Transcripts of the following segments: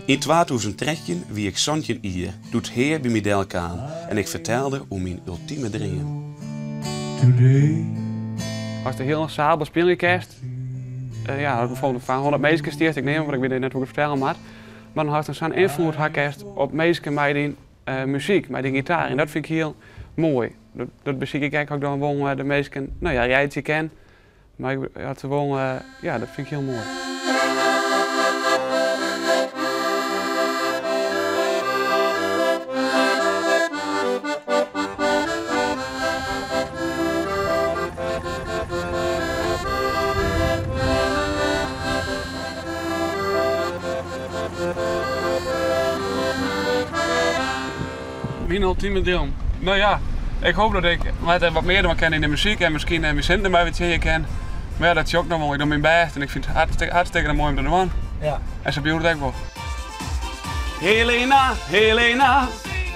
In 2013 wie ik zontje hier, doet heer bij mij delk aan en ik vertelde om mijn ultieme droom. Als de heel sabel spelen kerst, ja, had ik bijvoorbeeld van 100 meisjes steert ik neem, want ik weet net hoe ik het vertellen maar. Maar dan had het zo'n invloed kerst op meisjes met die muziek, met die gitaar en dat vind ik heel mooi. Dat bezie ik eigenlijk ook dan gewoon de meisjes, nou ja, jij het je kent, maar ik had gewoon, ja, dat vind ik heel mooi. Mijn ultieme droom. Nou ja, ik hoop dat ik wat meer dan ken in de muziek en misschien mijn zin erbij wat je ken. Maar ja, dat is ook nog wel. Ik doe mijn best en ik vind het hartstikke mooi om te doen. Ja. En ze bedoelt ook wel. Helena, Helena,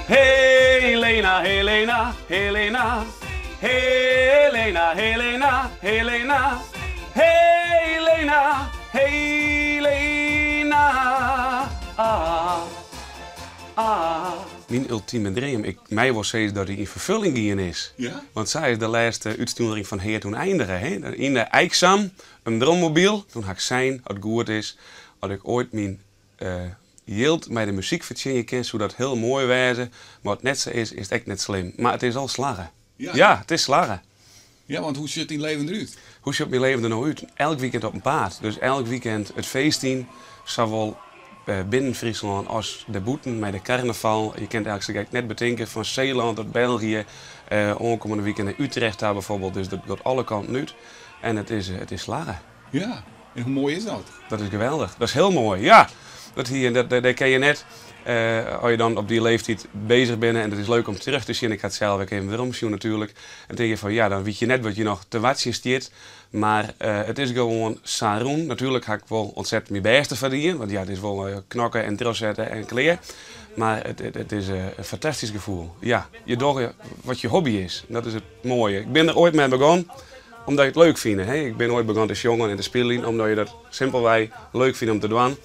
Helena, Helena, Helena, Helena, Helena, Helena, Helena, Helena, Mijn ultieme droom, mij was steeds dat hij in vervulling gaan is. Ja? Want zij is de laatste uitsturing van Heer toen eindigen. Hè? In de Eiksam, een drummobiel. Toen had ik zijn, als het goed is, had ik ooit mijn yield met de muziek verzinnen ken, zodat het heel mooi was. Maar het net zo is het echt net slim. Maar het is al slagen. Ja, het is slagen. Ja, want hoe ziet die leven eruit? Hoe ziet mijn leven er nou uit? Elk weekend op een paard. Dus elk weekend het feestdien, zowel binnen Friesland als de boeten met de carnaval. Je kent eigenlijk net bedenken van Zeeland tot België. Aankomende weekend in Utrecht daar bijvoorbeeld. Dus dat gaat alle kanten uit. En het is slagen. Ja, en hoe mooi is dat? Dat is geweldig. Dat is heel mooi. Ja, dat ken je net. Als je dan op die leeftijd bezig bent en het is leuk om terug te zien. Ik had zelf ook even erom zien natuurlijk. En dan denk je van ja, dan weet je net wat je nog te watje stiert. Maar het is gewoon saroen. Natuurlijk ga ik wel ontzettend mijn beste verdienen. Want ja, het is wel knokken en terugzetten en kleren. Maar het is een fantastisch gevoel. Ja, je doet wat je hobby is. Dat is het mooie. Ik ben er ooit mee begonnen omdat je het leuk vindt. Hè? Ik ben ooit begonnen als jongen in de spelen omdat je dat simpelweg leuk vindt om te doen.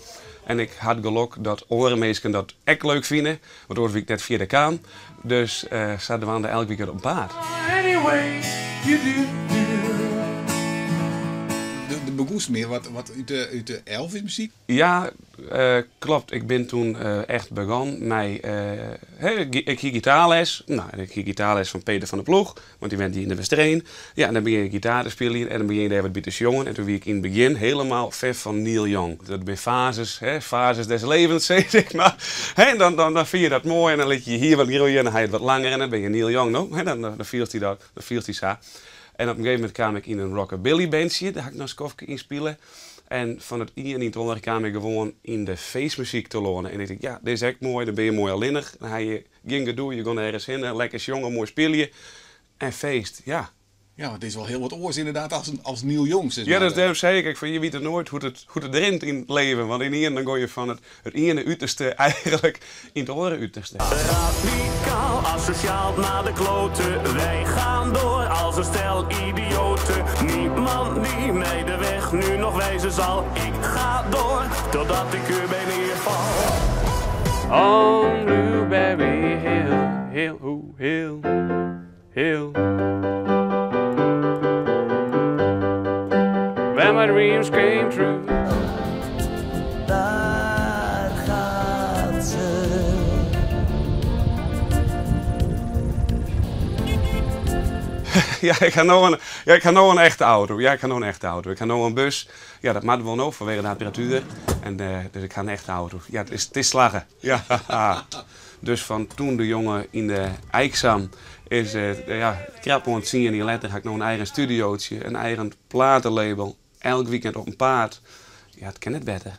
En ik had geluk dat andere mensen dat echt leuk vinden. Want ooit ik net via de kaan. Dus zaten we elke week op een paard. Anyway, you do. De begoes meer wat uit de Elvis-muziek? Ja, klopt. Ik ben toen echt begonnen met... ik ging gitaarles. Nou, ik ging gitaarles van Peter van der Ploeg. Want die went hier in de Westreen. Ja, en dan begin ik gitaar te spelen. En dan begin je daar wat bij te jongen. En toen was ik in het begin helemaal ver van Neil Young. Dat zijn fases, fases des levens, zeg maar. En dan vind je dat mooi. En dan liet je hier wat groeien. En dan ga je het wat langer. En dan ben je Neil Young nog. Dan vielt hij dat. Dan vielt hij zo. En op een gegeven moment kwam ik in een rockabilly bandje, daar had ik nog skofje in spelen. En van het ene in het andere kwam ik gewoon in de feestmuziek te leren. En ik dacht, ja, dit is echt mooi, dan ben je mooi alleenig. Dan ga je geen gedoe, je gaat ergens heen, lekker jongen, mooi spelen. En feest, ja. Ja, het is wel heel wat oors inderdaad als Neil Young. Zeg maar. Ja, dat is daarom zei ik, van je weet het nooit hoe het erin in het leven. Want in hier dan ga je van het ene uiterste eigenlijk in het andere uiterste. Radicaal, asociaal naar de kloten. Wij gaan door als een stel idioten. Niemand die mij de weg nu nog wijzen zal. Ik ga door totdat ik u bij neerval. On Blueberry Hill, hill, ooh, hill, hill. Where my dreams came true. Daar gaat ze. Ja, ik ga nou een echte auto. Ja, ik ga nou een echte auto. Ik ga nou een bus. Ja, dat maakt wel nog vanwege de temperatuur. En dus ik ga een echte auto. Ja, het is slagen. Ja. Dus van toen de jongen in de Eiksam is krap aan het zien. En later ga ik nog een eigen studiootje, een eigen platenlabel. Elk weekend op een paard. Ja, het kan net beter.